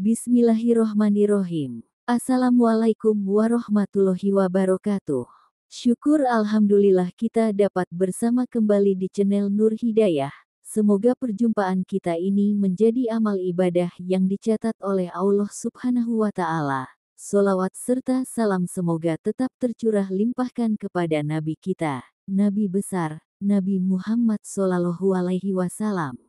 Bismillahirrohmanirrohim. Assalamualaikum warahmatullahi wabarakatuh. Syukur alhamdulillah kita dapat bersama kembali di channel Nur Hidayah. Semoga perjumpaan kita ini menjadi amal ibadah yang dicatat oleh Allah Subhanahu wa Ta'ala. Sholawat serta salam semoga tetap tercurah limpahkan kepada Nabi kita, Nabi besar, Nabi Muhammad Shallallahu Alaihi Wasallam.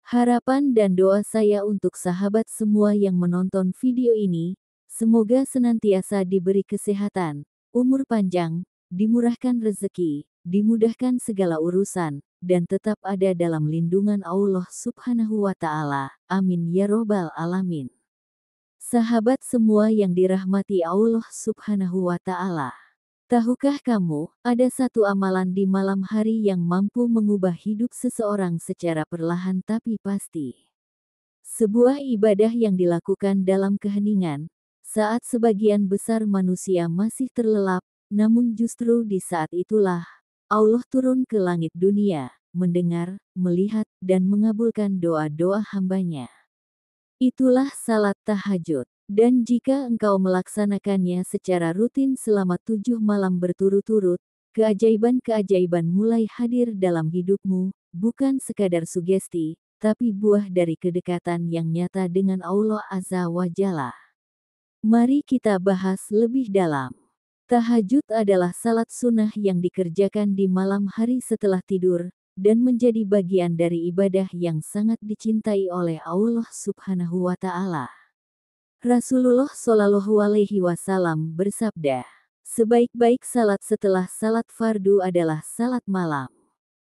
Harapan dan doa saya untuk sahabat semua yang menonton video ini, semoga senantiasa diberi kesehatan, umur panjang, dimurahkan rezeki, dimudahkan segala urusan, dan tetap ada dalam lindungan Allah Subhanahu wa Ta'ala. Amin ya Robbal Alamin. Sahabat semua yang dirahmati Allah Subhanahu wa Ta'ala. Tahukah kamu, ada satu amalan di malam hari yang mampu mengubah hidup seseorang secara perlahan tapi pasti. Sebuah ibadah yang dilakukan dalam keheningan, saat sebagian besar manusia masih terlelap, namun justru di saat itulah, Allah turun ke langit dunia, mendengar, melihat, dan mengabulkan doa-doa hambanya. Itulah salat tahajud. Dan jika engkau melaksanakannya secara rutin selama 7 malam berturut-turut, keajaiban-keajaiban mulai hadir dalam hidupmu, bukan sekadar sugesti, tapi buah dari kedekatan yang nyata dengan Allah Azza wa Jalla. Mari kita bahas lebih dalam. Tahajud adalah salat sunnah yang dikerjakan di malam hari setelah tidur, dan menjadi bagian dari ibadah yang sangat dicintai oleh Allah Subhanahu wa Ta'ala. Rasulullah Shallallahu Alaihi Wasallam bersabda, sebaik-baik salat setelah salat fardu adalah salat malam.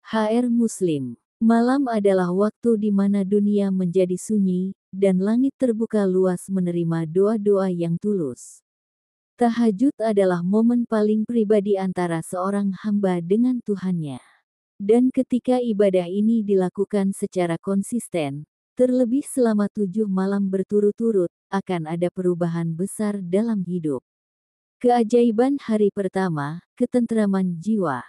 HR Muslim. Malam adalah waktu di mana dunia menjadi sunyi, dan langit terbuka luas menerima doa-doa yang tulus. Tahajud adalah momen paling pribadi antara seorang hamba dengan Tuhannya. Dan ketika ibadah ini dilakukan secara konsisten, terlebih selama 7 malam berturut-turut, akan ada perubahan besar dalam hidup. Keajaiban hari pertama, ketentraman jiwa.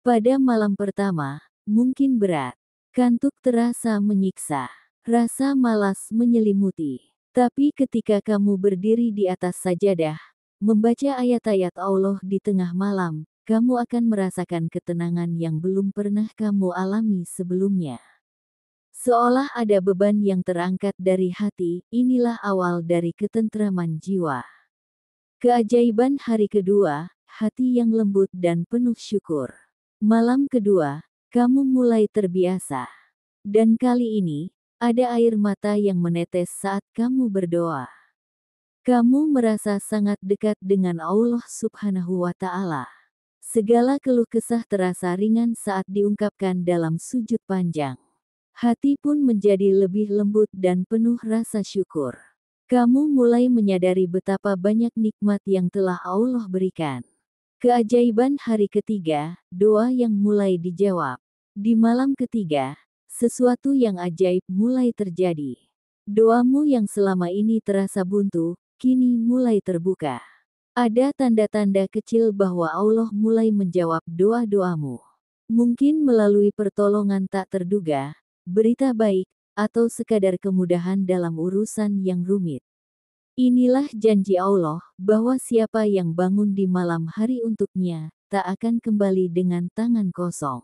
Pada malam pertama, mungkin berat. Kantuk terasa menyiksa. Rasa malas menyelimuti. Tapi ketika kamu berdiri di atas sajadah, membaca ayat-ayat Allah di tengah malam, kamu akan merasakan ketenangan yang belum pernah kamu alami sebelumnya. Seolah ada beban yang terangkat dari hati, inilah awal dari ketentraman jiwa. Keajaiban hari kedua, hati yang lembut dan penuh syukur. Malam kedua, kamu mulai terbiasa. Dan kali ini, ada air mata yang menetes saat kamu berdoa. Kamu merasa sangat dekat dengan Allah Subhanahu wa Ta'ala. Segala keluh kesah terasa ringan saat diungkapkan dalam sujud panjang. Hati pun menjadi lebih lembut dan penuh rasa syukur. Kamu mulai menyadari betapa banyak nikmat yang telah Allah berikan. Keajaiban hari ketiga, doa yang mulai dijawab. Di malam ketiga, sesuatu yang ajaib mulai terjadi. Doamu yang selama ini terasa buntu, kini mulai terbuka. Ada tanda-tanda kecil bahwa Allah mulai menjawab doa-doamu. Mungkin melalui pertolongan tak terduga, berita baik, atau sekadar kemudahan dalam urusan yang rumit. Inilah janji Allah, bahwa siapa yang bangun di malam hari untuknya, tak akan kembali dengan tangan kosong.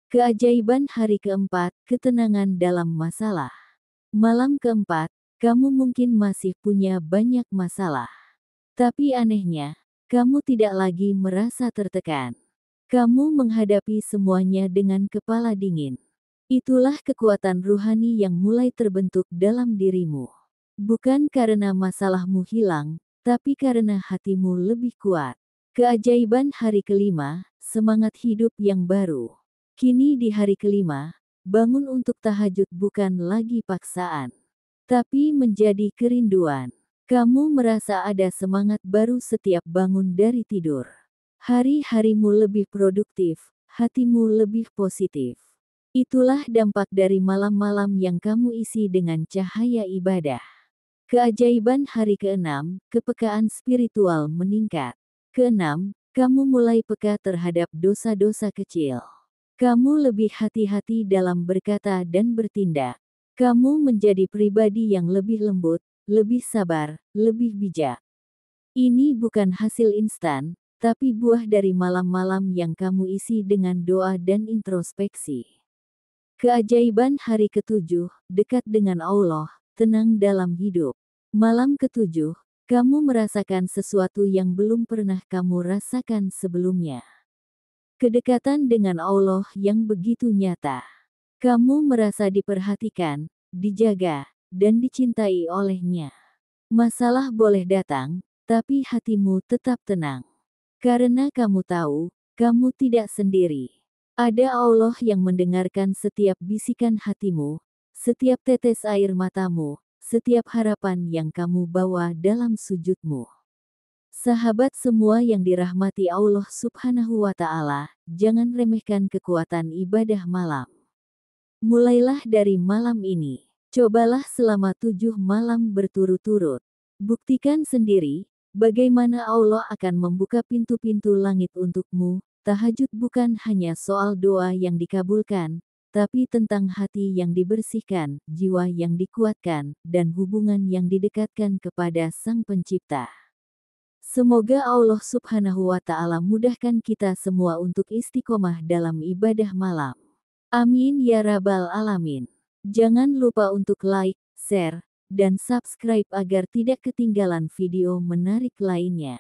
Keajaiban hari keempat, ketenangan dalam masalah. Malam keempat, kamu mungkin masih punya banyak masalah. Tapi anehnya, kamu tidak lagi merasa tertekan. Kamu menghadapi semuanya dengan kepala dingin. Itulah kekuatan ruhani yang mulai terbentuk dalam dirimu. Bukan karena masalahmu hilang, tapi karena hatimu lebih kuat. Keajaiban hari kelima, semangat hidup yang baru. Kini di hari kelima, bangun untuk tahajud bukan lagi paksaan, tapi menjadi kerinduan. Kamu merasa ada semangat baru setiap bangun dari tidur. Hari-harimu lebih produktif, hatimu lebih positif. Itulah dampak dari malam-malam yang kamu isi dengan cahaya ibadah. Keajaiban hari keenam, kepekaan spiritual meningkat. Keenam, kamu mulai peka terhadap dosa-dosa kecil. Kamu lebih hati-hati dalam berkata dan bertindak. Kamu menjadi pribadi yang lebih lembut, lebih sabar, lebih bijak. Ini bukan hasil instan, tapi buah dari malam-malam yang kamu isi dengan doa dan introspeksi. Keajaiban hari ketujuh, dekat dengan Allah, tenang dalam hidup. Malam ketujuh, kamu merasakan sesuatu yang belum pernah kamu rasakan sebelumnya. Kedekatan dengan Allah yang begitu nyata. Kamu merasa diperhatikan, dijaga, dan dicintai olehnya. Masalah boleh datang, tapi hatimu tetap tenang. Karena kamu tahu, kamu tidak sendiri. Ada Allah yang mendengarkan setiap bisikan hatimu, setiap tetes air matamu, setiap harapan yang kamu bawa dalam sujudmu. Sahabat semua yang dirahmati Allah Subhanahu wa Ta'ala, jangan remehkan kekuatan ibadah malam. Mulailah dari malam ini. Cobalah selama 7 malam berturut-turut. Buktikan sendiri, bagaimana Allah akan membuka pintu-pintu langit untukmu. Tahajud bukan hanya soal doa yang dikabulkan, tapi tentang hati yang dibersihkan, jiwa yang dikuatkan, dan hubungan yang didekatkan kepada Sang Pencipta. Semoga Allah Subhanahu wa Ta'ala mudahkan kita semua untuk istiqomah dalam ibadah malam. Amin ya rabbal alamin. Jangan lupa untuk like, share, dan subscribe agar tidak ketinggalan video menarik lainnya.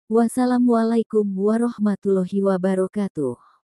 Wassalamualaikum warahmatullahi wabarakatuh.